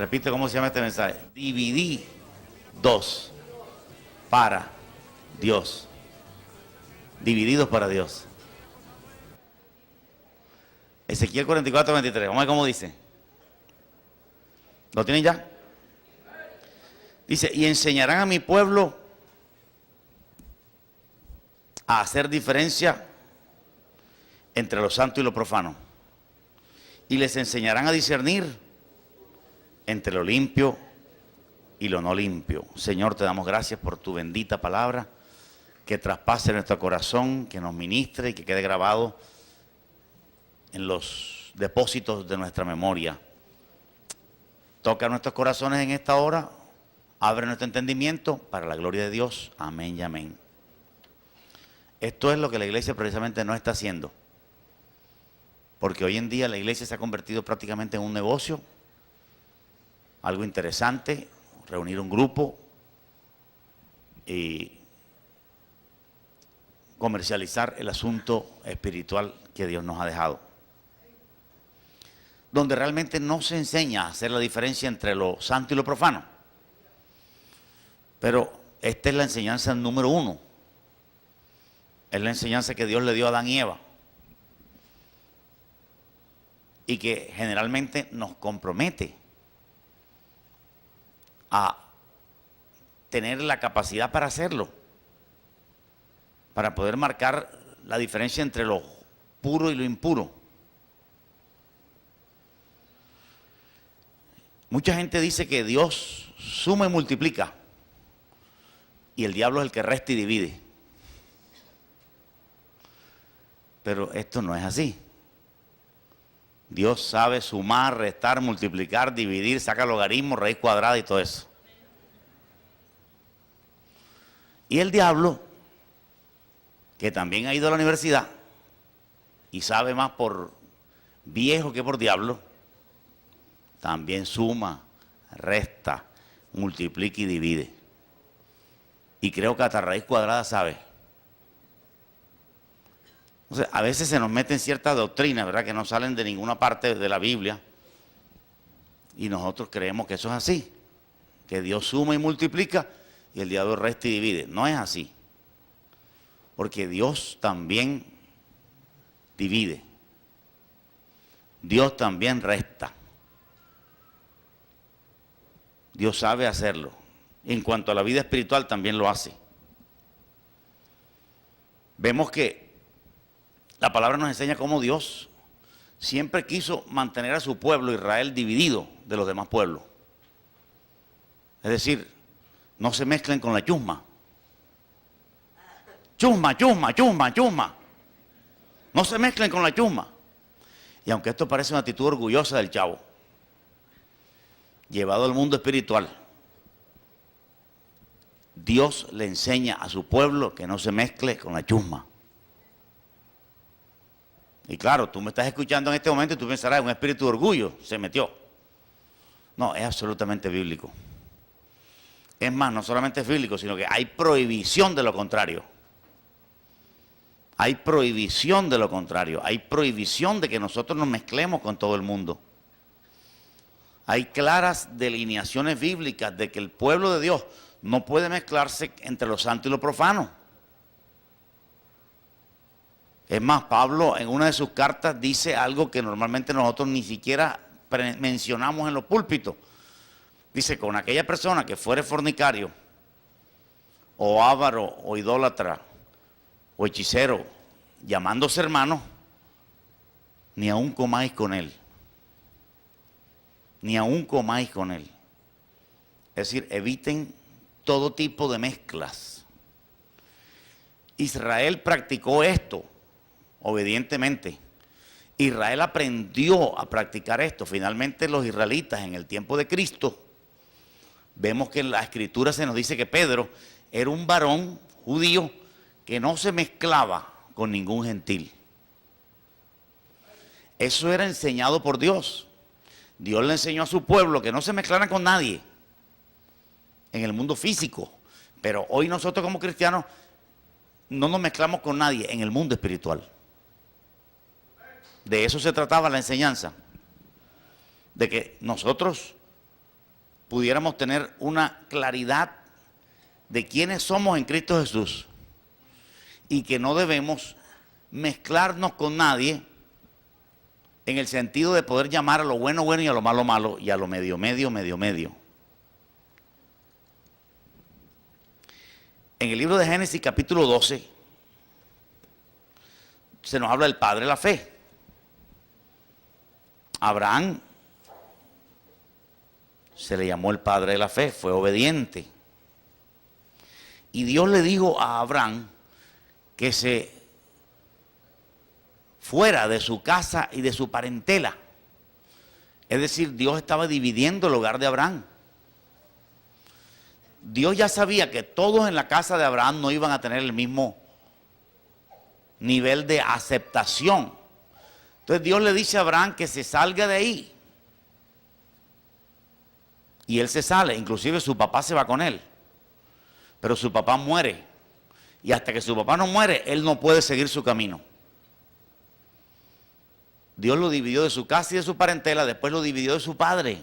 repite cómo se llama este mensaje. Dividí dos para Dios. Divididos para Dios. Ezequiel 44, 23. Vamos a ver cómo dice. ¿Lo tienen ya? Dice, y enseñarán a mi pueblo a hacer diferencia entre lo santo y lo profano. Y les enseñarán a discernir entre lo limpio y lo no limpio. Señor, te damos gracias por tu bendita palabra, que traspase nuestro corazón, que nos ministre y que quede grabado en los depósitos de nuestra memoria. Toca nuestros corazones en esta hora, abre nuestro entendimiento para la gloria de Dios. Amén y amén. Esto es lo que la iglesia precisamente no está haciendo, porque hoy en día la iglesia se ha convertido prácticamente en un negocio, algo interesante, reunir un grupo y comercializar el asunto espiritual que Dios nos ha dejado, donde realmente no se enseña a hacer la diferencia entre lo santo y lo profano. Pero esta es la enseñanza número 1. Es la enseñanza que Dios le dio a Adán y Eva, y que generalmente nos compromete a tener la capacidad para hacerlo, para poder marcar la diferencia entre lo puro y lo impuro. Mucha gente dice que Dios suma y multiplica, y el diablo es el que resta y divide. Pero esto no es así. Dios sabe sumar, restar, multiplicar, dividir, saca logaritmo, raíz cuadrada y todo eso. Y el diablo, que también ha ido a la universidad y sabe más por viejo que por diablo, también suma, resta, multiplica y divide. Y creo que hasta raíz cuadrada sabe. O sea, a veces se nos meten ciertas doctrinas, ¿verdad?, que no salen de ninguna parte de la Biblia, y nosotros creemos que eso es así, que Dios suma y multiplica y el diablo resta y divide. No es así, porque Dios también divide, Dios también resta, Dios sabe hacerlo. En cuanto a la vida espiritual también lo hace. Vemos que la palabra nos enseña cómo Dios siempre quiso mantener a su pueblo Israel dividido de los demás pueblos. Es decir, no se mezclen con la chusma. Chusma, chusma, chusma, chusma. No se mezclen con la chusma. Y aunque esto parece una actitud orgullosa del chavo, llevado al mundo espiritual, Dios le enseña a su pueblo que no se mezcle con la chusma. Y claro, tú me estás escuchando en este momento y tú pensarás, un espíritu de orgullo se metió. No, es absolutamente bíblico. Es más, no solamente es bíblico, sino que hay prohibición de lo contrario. Hay prohibición de lo contrario. Hay prohibición de que nosotros nos mezclemos con todo el mundo. Hay claras delineaciones bíblicas de que el pueblo de Dios no puede mezclarse entre lo santo y lo profano. Es más, Pablo en una de sus cartas dice algo que normalmente nosotros ni siquiera mencionamos en los púlpitos. Dice, con aquella persona que fuere fornicario, o avaro, o idólatra, o hechicero, llamándose hermano, ni aun comáis con él. Ni aun comáis con él. Es decir, eviten todo tipo de mezclas. Israel practicó esto obedientemente. Israel aprendió a practicar esto. Finalmente los israelitas en el tiempo de Cristo, vemos que en la escritura se nos dice que Pedro era un varón judío que no se mezclaba con ningún gentil. Eso era enseñado por Dios. Dios le enseñó a su pueblo que no se mezclaran con nadie en el mundo físico. Pero hoy nosotros como cristianos no nos mezclamos con nadie en el mundo espiritual. De eso se trataba la enseñanza. De que nosotros pudiéramos tener una claridad de quiénes somos en Cristo Jesús y que no debemos mezclarnos con nadie en el sentido de poder llamar a lo bueno bueno y a lo malo malo y a lo medio medio medio medio. En el libro de Génesis capítulo 12 se nos habla del padre de la fe. Abraham se le llamó el padre de la fe, fue obediente. Y Dios le dijo a Abraham que se fuera de su casa y de su parentela. Es decir, Dios estaba dividiendo el hogar de Abraham. Dios ya sabía que todos en la casa de Abraham no iban a tener el mismo nivel de aceptación. Entonces Dios le dice a Abraham que se salga de ahí. Y él se sale, inclusive su papá se va con él. Pero su papá muere. Y hasta que su papá no muere, él no puede seguir su camino. Dios lo dividió de su casa y de su parentela, después lo dividió de su padre.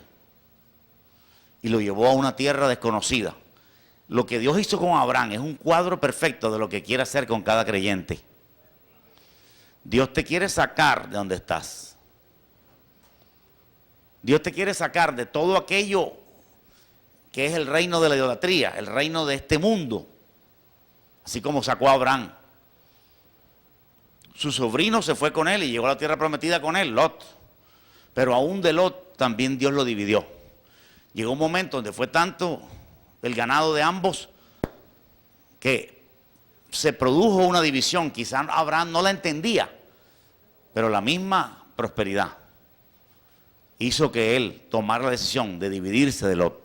Y lo llevó a una tierra desconocida. Lo que Dios hizo con Abraham es un cuadro perfecto de lo que quiere hacer con cada creyente. Dios te quiere sacar de donde estás. Dios te quiere sacar de todo aquello que es el reino de la idolatría, el reino de este mundo. Así como sacó a Abraham. Su sobrino se fue con él y llegó a la tierra prometida con él, Lot. Pero aún de Lot también Dios lo dividió. Llegó un momento donde fue tanto el ganado de ambos que se produjo una división. Quizás Abraham no la entendía, pero la misma prosperidad hizo que él tomara la decisión de dividirse de Lot.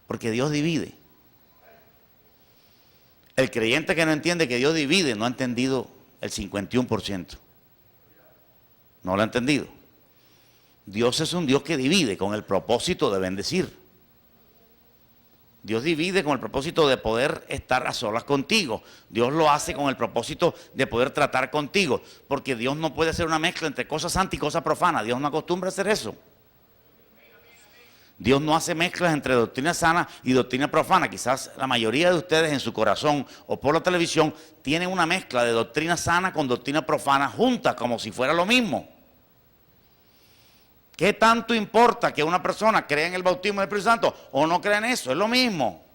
Porque Dios divide. El creyente que no entiende que Dios divide no ha entendido el 51%. No lo ha entendido. Dios es un Dios que divide con el propósito de bendecir. Dios divide con el propósito de poder estar a solas contigo. Dios lo hace con el propósito de poder tratar contigo. Porque Dios no puede hacer una mezcla entre cosas santas y cosas profanas. Dios no acostumbra a hacer eso. Dios no hace mezclas entre doctrina sana y doctrina profana. Quizás la mayoría de ustedes en su corazón o por la televisión tienen una mezcla de doctrina sana con doctrina profana juntas, como si fuera lo mismo. ¿Qué tanto importa que una persona crea en el bautismo del Espíritu Santo o no crea en eso? Es lo mismo.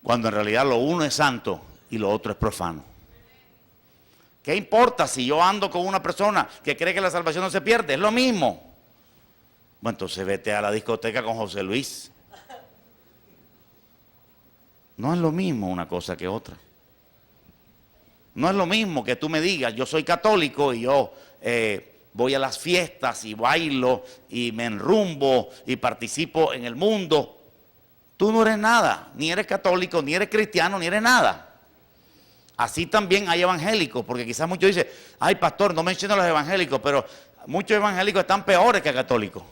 Cuando en realidad lo uno es santo y lo otro es profano. ¿Qué importa si yo ando con una persona que cree que la salvación no se pierde? Es lo mismo. Bueno, entonces vete a la discoteca con José Luis. No es lo mismo una cosa que otra. No es lo mismo que tú me digas, yo soy católico y yo voy a las fiestas y bailo y me enrumbo y participo en el mundo. Tú no eres nada, ni eres católico, ni eres cristiano, ni eres nada. Así también hay evangélicos, porque quizás muchos dicen, ay pastor, no menciono a los evangélicos, pero muchos evangélicos están peores que católicos.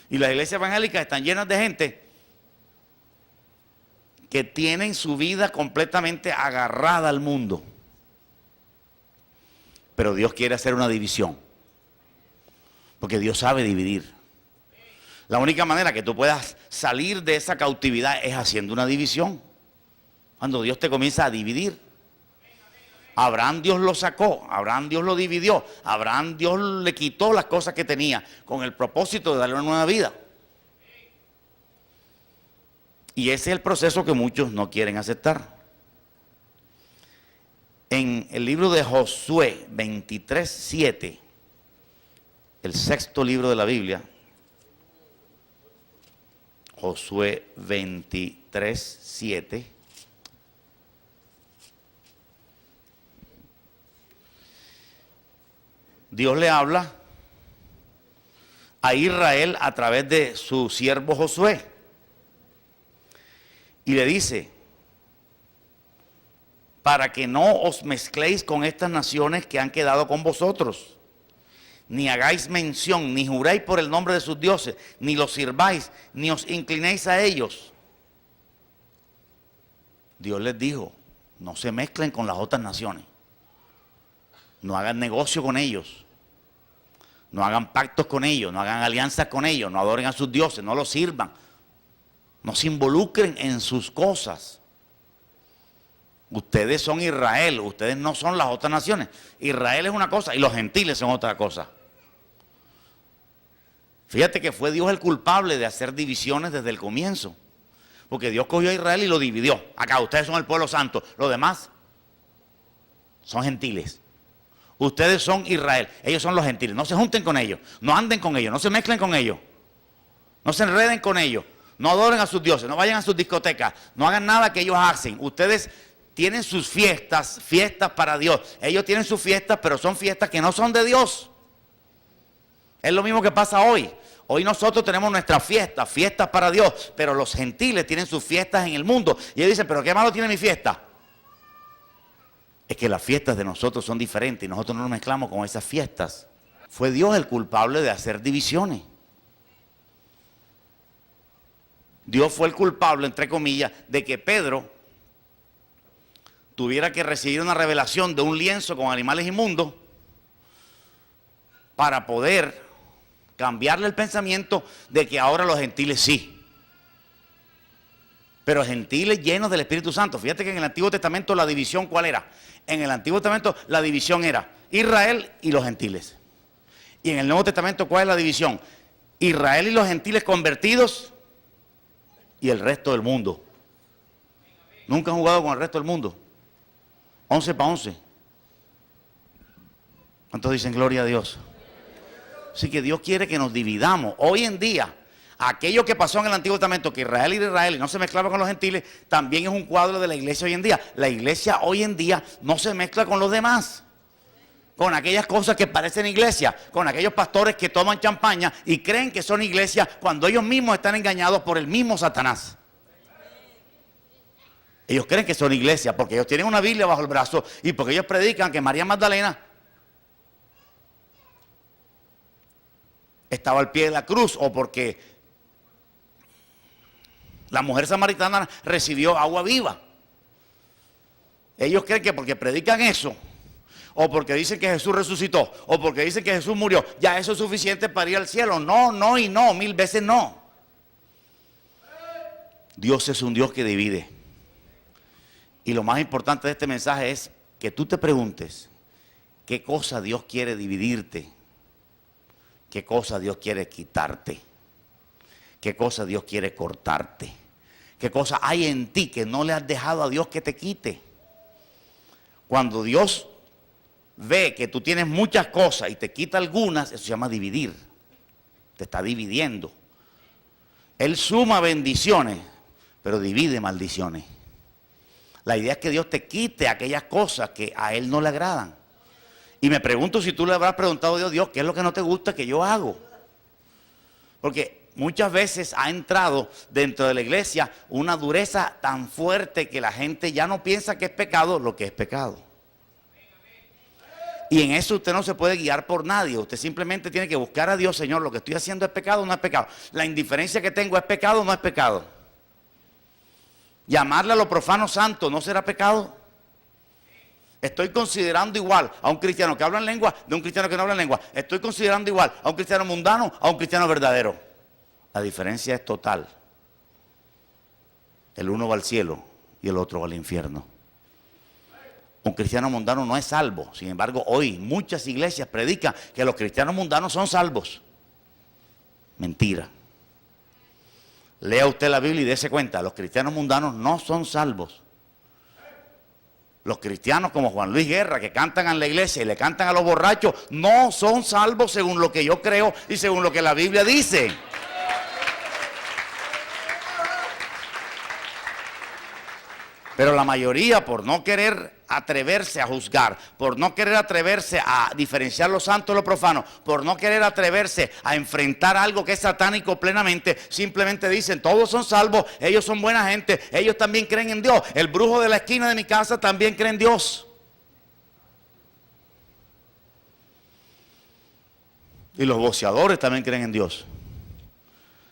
Y las iglesias evangélicas están llenas de gente que tienen su vida completamente agarrada al mundo. Pero Dios quiere hacer una división. Porque Dios sabe dividir. La única manera que tú puedas salir de esa cautividad es haciendo una división. Cuando Dios te comienza a dividir. Abraham Dios lo sacó, Abraham Dios lo dividió, Abraham Dios le quitó las cosas que tenía con el propósito de darle una nueva vida. Y ese es el proceso que muchos no quieren aceptar. En el libro de Josué 23:7, el sexto libro de la Biblia, Josué 23:7. Dios le habla a Israel a través de su siervo Josué. Y le dice, para que no os mezcléis con estas naciones que han quedado con vosotros, ni hagáis mención, ni juréis por el nombre de sus dioses, ni los sirváis, ni os inclinéis a ellos. Dios les dijo, no se mezclen con las otras naciones. No hagan negocio con ellos. no hagan pactos con ellos, no hagan alianzas con ellos, no adoren a sus dioses, no los sirvan, no se involucren en sus cosas. Ustedes son Israel, ustedes no son las otras naciones. Israel es una cosa y los gentiles son otra cosa. Fíjate que fue Dios el culpable de hacer divisiones desde el comienzo. Porque Dios cogió a Israel y lo dividió. Acá ustedes son el pueblo santo, los demás son gentiles. Ustedes son Israel, ellos son los gentiles. No se junten con ellos, no anden con ellos, no se mezclen con ellos, no se enreden con ellos, no adoren a sus dioses, no vayan a sus discotecas, no hagan nada que ellos hacen. Ustedes tienen sus fiestas, fiestas para Dios. Ellos tienen sus fiestas, pero son fiestas que no son de Dios. Es lo mismo que pasa hoy. Hoy nosotros tenemos nuestras fiestas, fiestas para Dios, pero los gentiles tienen sus fiestas en el mundo. Y ellos dicen, pero ¿qué malo tiene mi fiesta? Es que las fiestas de nosotros son diferentes y nosotros no nos mezclamos con esas fiestas. Fue Dios el culpable de hacer divisiones. Dios fue el culpable, entre comillas, de que Pedro tuviera que recibir una revelación de un lienzo con animales inmundos para poder cambiarle el pensamiento de que ahora los gentiles sí. Pero gentiles llenos del Espíritu Santo. Fíjate que en el Antiguo Testamento la división, ¿cuál era? En el Antiguo Testamento la división era Israel y los gentiles. Y en el Nuevo Testamento, ¿cuál es la división? Israel y los gentiles convertidos y el resto del mundo. Nunca han jugado con el resto del mundo. 11 para 11. ¿Cuántos dicen gloria a Dios? Así que Dios quiere que nos dividamos. Hoy en día, aquello que pasó en el Antiguo Testamento, que Israel era Israel y no se mezclaba con los gentiles, también es un cuadro de la iglesia hoy en día. La iglesia hoy en día no se mezcla con los demás, con aquellas cosas que parecen iglesia, con aquellos pastores que toman champaña y creen que son iglesia cuando ellos mismos están engañados por el mismo Satanás. Ellos creen que son iglesia porque ellos tienen una Biblia bajo el brazo y porque ellos predican que María Magdalena estaba al pie de la cruz, o porque la mujer samaritana recibió agua viva. Ellos creen que porque predican eso, o porque dicen que Jesús resucitó, o porque dicen que Jesús murió, ya eso es suficiente para ir al cielo. No, no y no, 1000 veces no. Dios es un Dios que divide. Y lo más importante de este mensaje es que tú te preguntes, ¿qué cosa Dios quiere dividirte? ¿Qué cosa Dios quiere quitarte? ¿Qué cosa Dios quiere cortarte? ¿Qué cosa hay en ti que no le has dejado a Dios que te quite? Cuando Dios ve que tú tienes muchas cosas y te quita algunas, eso se llama dividir. Te está dividiendo. Él suma bendiciones, pero divide maldiciones. La idea es que Dios te quite aquellas cosas que a Él no le agradan. Y me pregunto si tú le habrás preguntado a Dios, Dios, ¿qué es lo que no te gusta que yo hago? Porque muchas veces ha entrado dentro de la iglesia una dureza tan fuerte que la gente ya no piensa que es pecado lo que es pecado. Y en eso usted no se puede guiar por nadie. Usted simplemente tiene que buscar a Dios, Señor, lo que estoy haciendo es pecado o no es pecado. La indiferencia que tengo es pecado o no es pecado. Llamarle a lo profano santo no será pecado. Estoy considerando igual a un cristiano que habla en lengua de un cristiano que no habla en lengua. Estoy considerando igual a un cristiano mundano a un cristiano verdadero. La diferencia es total. El uno va al cielo y el otro va al infierno. Un cristiano mundano no es salvo. Sin embargo, hoy muchas iglesias predican que los cristianos mundanos son salvos. Mentira. Lea usted la Biblia y dése cuenta, los cristianos mundanos no son salvos. Los cristianos como Juan Luis Guerra, que cantan en la iglesia y le cantan a los borrachos, no son salvos según lo que yo creo y según lo que la Biblia dice. Pero la mayoría, por no querer atreverse a juzgar, por no querer atreverse a diferenciar lo santo de lo profano, por no querer atreverse a enfrentar algo que es satánico plenamente, simplemente dicen, todos son salvos, ellos son buena gente, ellos también creen en Dios. El brujo de la esquina de mi casa también cree en Dios. Y los boxeadores también creen en Dios.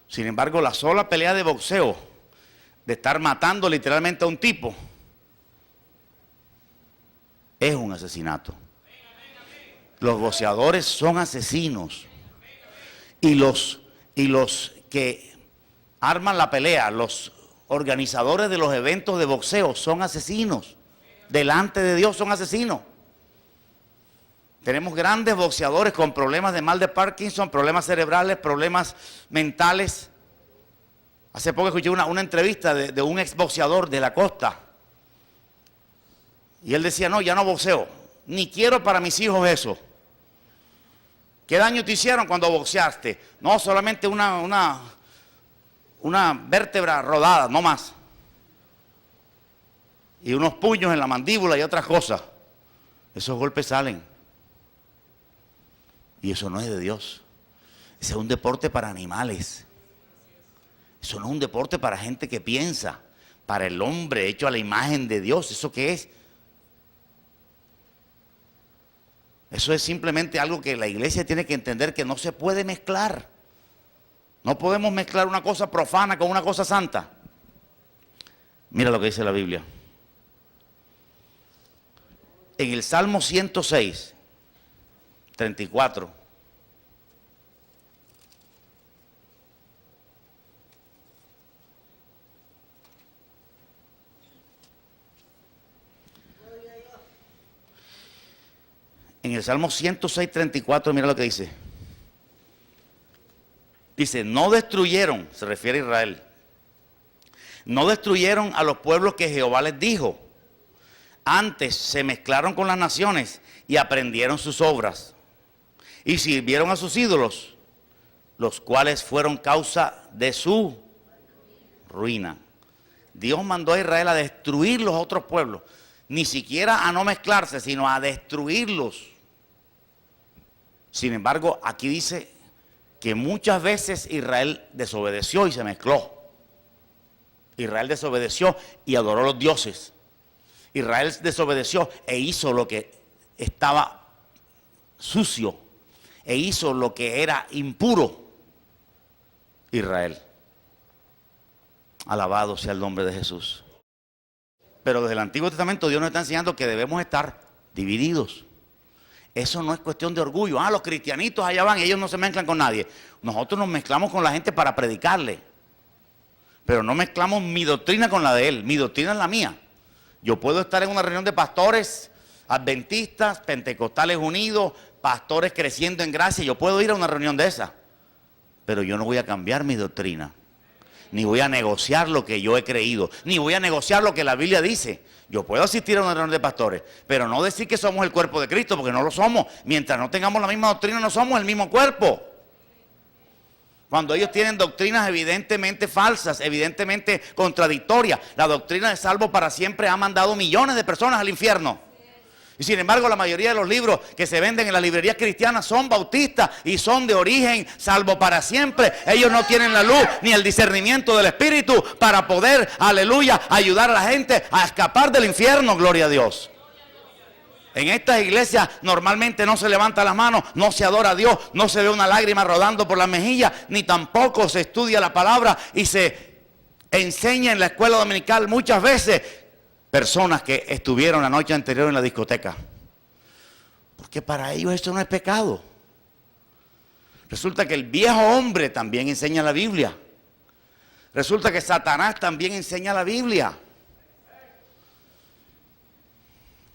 Sin embargo, la sola pelea de boxeo, de estar matando literalmente a un tipo, es un asesinato. Los boxeadores son asesinos. Y los que arman la pelea, los organizadores de los eventos de boxeo son asesinos. Delante de Dios son asesinos. Tenemos grandes boxeadores con problemas de mal de Parkinson, problemas cerebrales, problemas mentales. Hace poco escuché una entrevista de un exboxeador de la costa. Y él decía, no, ya no boxeo, ni quiero para mis hijos eso. ¿Qué daño te hicieron cuando boxeaste? No, solamente una vértebra rodada, no más. Y unos puños en la mandíbula y otras cosas. Esos golpes salen. Y eso no es de Dios. Ese es un deporte para animales. Eso no es un deporte para gente que piensa. Para el hombre hecho a la imagen de Dios. ¿Eso qué es? Eso es simplemente algo que la iglesia tiene que entender que no se puede mezclar. No podemos mezclar una cosa profana con una cosa santa. Mira lo que dice la Biblia. En el Salmo 106, 34. En el Salmo 106, 34, mira lo que dice. Dice, no destruyeron, se refiere a Israel, no destruyeron a los pueblos que Jehová les dijo. Antes se mezclaron con las naciones y aprendieron sus obras. Y sirvieron a sus ídolos, los cuales fueron causa de su ruina. Dios mandó a Israel a destruir los otros pueblos. Ni siquiera a no mezclarse, sino a destruirlos. Sin embargo, aquí dice que muchas veces Israel desobedeció y se mezcló. Israel desobedeció y adoró a los dioses. Israel desobedeció e hizo lo que estaba sucio, e hizo lo que era impuro. Israel. Alabado sea el nombre de Jesús. Pero desde el Antiguo Testamento Dios nos está enseñando que debemos estar divididos. Eso no es cuestión de orgullo. Los cristianitos allá van, ellos no se mezclan con nadie. Nosotros nos mezclamos con la gente para predicarle. Pero no mezclamos mi doctrina con la de él. Mi doctrina es la mía. Yo puedo estar en una reunión de pastores, adventistas, pentecostales unidos, pastores creciendo en gracia. Yo puedo ir a una reunión de esa. Pero yo no voy a cambiar mi doctrina. Ni voy a negociar lo que yo he creído. Ni voy a negociar lo que la Biblia dice. Yo puedo asistir a una reunión de pastores, pero no decir que somos el cuerpo de Cristo, porque no lo somos. Mientras no tengamos la misma doctrina, no somos el mismo cuerpo. Cuando ellos tienen doctrinas evidentemente falsas, evidentemente contradictorias. La doctrina de salvo para siempre ha mandado millones de personas al infierno. Y sin embargo, la mayoría de los libros que se venden en las librerías cristianas son bautistas y son de origen salvo para siempre. Ellos no tienen la luz ni el discernimiento del Espíritu para poder, aleluya, ayudar a la gente a escapar del infierno, gloria a Dios. En estas iglesias normalmente no se levanta las manos, no se adora a Dios, no se ve una lágrima rodando por las mejillas, ni tampoco se estudia la palabra y se enseña en la escuela dominical muchas veces personas que estuvieron la noche anterior en la discoteca. Porque para ellos esto no es pecado. Resulta que el viejo hombre también enseña la Biblia. Resulta que Satanás también enseña la Biblia.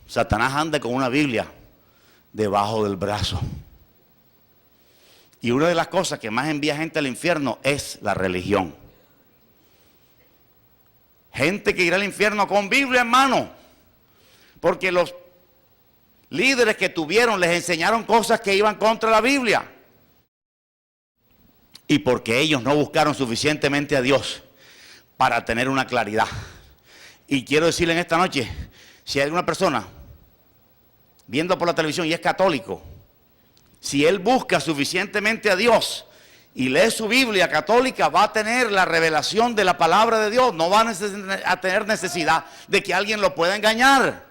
Satanás anda con una Biblia debajo del brazo. Y una de las cosas que más envía gente al infierno es la religión. Gente que irá al infierno con Biblia en mano. Porque los líderes que tuvieron les enseñaron cosas que iban contra la Biblia. Y porque ellos no buscaron suficientemente a Dios para tener una claridad. Y quiero decirle en esta noche, si hay alguna persona viendo por la televisión y es católico, si él busca suficientemente a Dios y lee su Biblia católica, va a tener la revelación de la palabra de Dios. No va a tener necesidad de que alguien lo pueda engañar.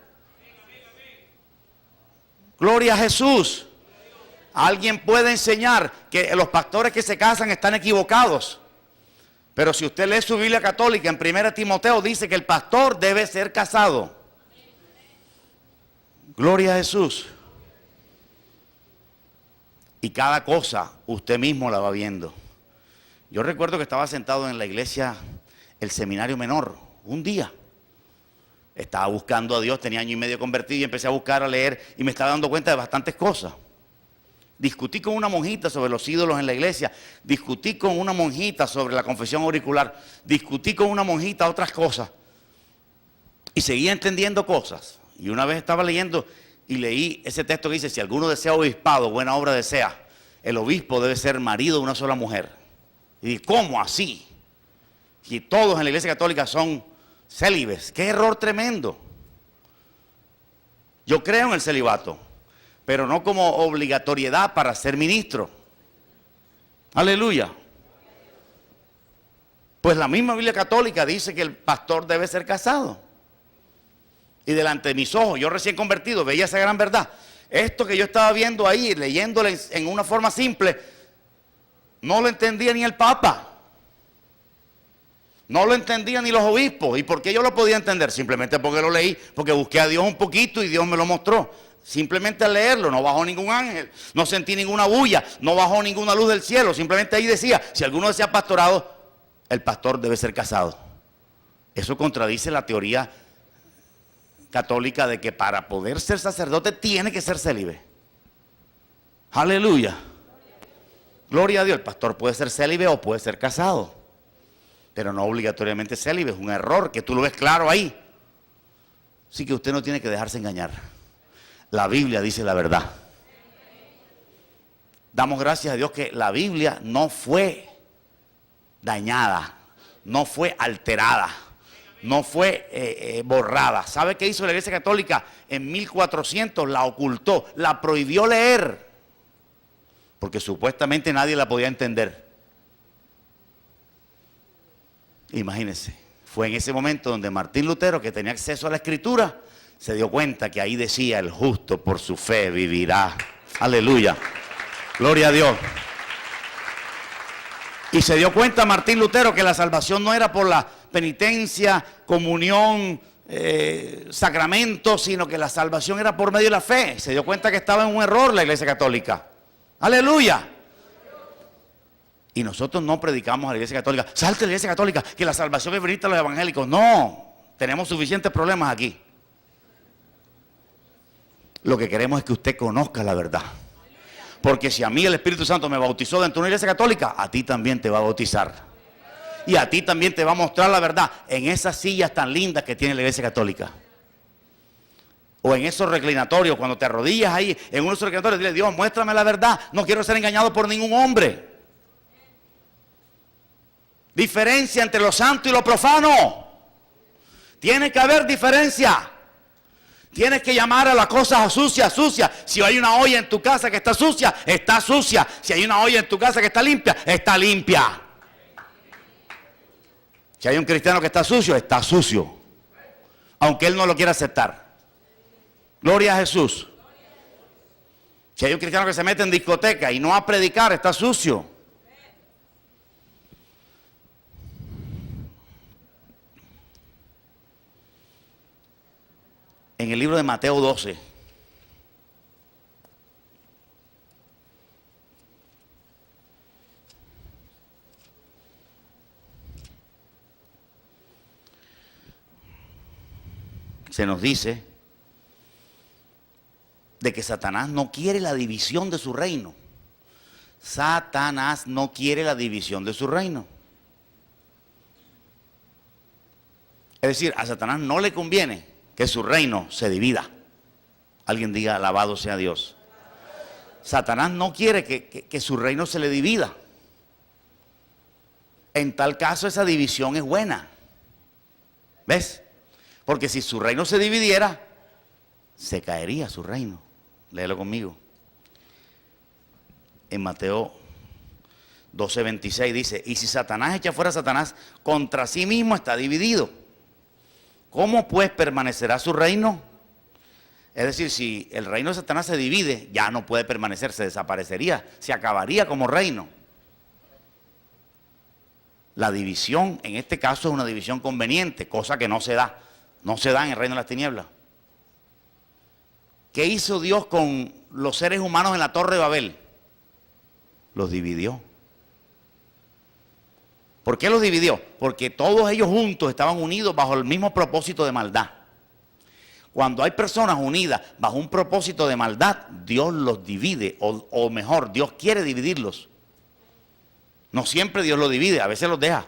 Gloria a Jesús. Alguien puede enseñar que los pastores que se casan están equivocados. Pero si usted lee su Biblia católica, en 1 Timoteo dice que el pastor debe ser casado. Gloria a Jesús. Y cada cosa usted mismo la va viendo. Yo recuerdo que estaba sentado en la iglesia, el seminario menor, un día. Estaba buscando a Dios, tenía año y medio convertido y empecé a buscar, a leer y me estaba dando cuenta de bastantes cosas. Discutí con una monjita sobre los ídolos en la iglesia, discutí con una monjita sobre la confesión auricular, discutí con una monjita otras cosas y seguía entendiendo cosas. Y una vez estaba leyendo y leí ese texto que dice, si alguno desea obispado, buena obra desea. El obispo debe ser marido de una sola mujer. Y dije, ¿cómo así? Si todos en la iglesia católica son célibes, qué error tremendo. Yo creo en el celibato, pero no como obligatoriedad para ser ministro. Aleluya. Pues la misma Biblia católica dice que el pastor debe ser casado. Y delante de mis ojos, yo recién convertido, veía esa gran verdad. Esto que yo estaba viendo ahí, leyéndolo en una forma simple, no lo entendía ni el Papa. No lo entendían ni los obispos. ¿Y por qué yo lo podía entender? Simplemente porque lo leí, porque busqué a Dios un poquito y Dios me lo mostró. Simplemente al leerlo, no bajó ningún ángel, no sentí ninguna bulla, no bajó ninguna luz del cielo. Simplemente ahí decía, si alguno desea pastorado, el pastor debe ser casado. Eso contradice la teoría católica de que para poder ser sacerdote tiene que ser célibe. Aleluya. Gloria a Dios. El pastor puede ser célibe o puede ser casado, pero no obligatoriamente célibe. Es un error que tú lo ves claro ahí. Así que usted no tiene que dejarse engañar. La Biblia dice la verdad. Damos gracias a Dios que la Biblia no fue dañada, no fue alterada, no fue borrada. ¿Sabe qué hizo la Iglesia Católica? En 1400 la ocultó, la prohibió leer, porque supuestamente nadie la podía entender. Imagínense, fue en ese momento donde Martín Lutero, que tenía acceso a la Escritura, se dio cuenta que ahí decía, el justo por su fe vivirá. Aleluya. Gloria a Dios. Y se dio cuenta Martín Lutero que la salvación no era por la penitencia, comunión, sacramentos, sino que la salvación era por medio de la fe. Se dio cuenta que estaba en un error la Iglesia Católica. Aleluya. Y nosotros no predicamos a la Iglesia Católica, salte de la Iglesia Católica, que la salvación es venir a los evangélicos. No, tenemos suficientes problemas aquí. Lo que queremos es que usted conozca la verdad. Porque si a mí el Espíritu Santo me bautizó dentro de una iglesia católica, a ti también te va a bautizar. Y a ti también te va a mostrar la verdad en esas sillas tan lindas que tiene la iglesia católica. O en esos reclinatorios, cuando te arrodillas ahí, en unos reclinatorios, dile, Dios, muéstrame la verdad. No quiero ser engañado por ningún hombre. Diferencia entre lo santo y lo profano. Tiene que haber diferencia. Tienes que llamar a la cosa sucia, sucia. Si hay una olla en tu casa que está sucia, está sucia. Si hay una olla en tu casa que está limpia, está limpia. Si hay un cristiano que está sucio, aunque él no lo quiera aceptar. Gloria a Jesús. Si hay un cristiano que se mete en discoteca y no va a predicar, está sucio. En el libro de Mateo 12, se nos dice de que Satanás no quiere la división de su reino. Satanás no quiere la división de su reino. Es decir, a Satanás no le conviene que su reino se divida. Alguien diga, alabado sea Dios. Satanás no quiere que su reino se le divida. En tal caso, esa división es buena. ¿Ves? Porque si su reino se dividiera, se caería su reino. Léelo conmigo. En Mateo 12:26 dice, y si Satanás echa fuera a Satanás, contra sí mismo está dividido. ¿Cómo pues permanecerá su reino? Es decir, si el reino de Satanás se divide, ya no puede permanecer, se desaparecería, se acabaría como reino. La división, en este caso, es una división conveniente, cosa que no se da. No se da en el reino de las tinieblas. ¿Qué hizo Dios con los seres humanos en la Torre de Babel? Los dividió. ¿Por qué los dividió? Porque todos ellos juntos estaban unidos bajo el mismo propósito de maldad. Cuando hay personas unidas bajo un propósito de maldad, Dios los divide, o mejor, Dios quiere dividirlos. No siempre Dios los divide, a veces los deja.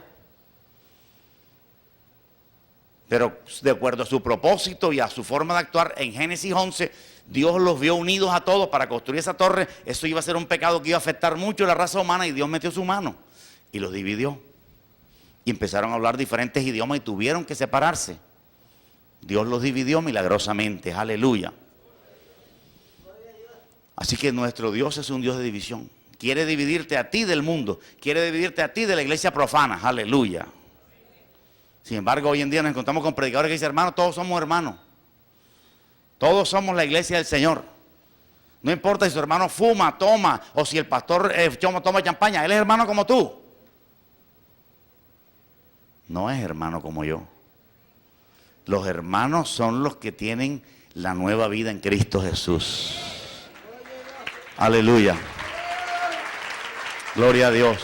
Pero de acuerdo a su propósito y a su forma de actuar, en Génesis 11, Dios los vio unidos a todos para construir esa torre. Eso iba a ser un pecado que iba a afectar mucho a la raza humana, y Dios metió su mano y los dividió. Y empezaron a hablar diferentes idiomas y tuvieron que separarse. Dios los dividió milagrosamente, aleluya. Así que nuestro Dios es un Dios de división. Quiere dividirte a ti del mundo, quiere dividirte a ti de la iglesia profana, aleluya. Sin embargo, hoy en día nos encontramos con predicadores que dicen, hermano, todos somos hermanos. Todos somos la iglesia del Señor. No importa si su hermano fuma, toma, o si el pastor toma champaña, él es hermano como tú. No es hermano como yo. Los hermanos son los que tienen la nueva vida en Cristo Jesús. Aleluya. Gloria a Dios.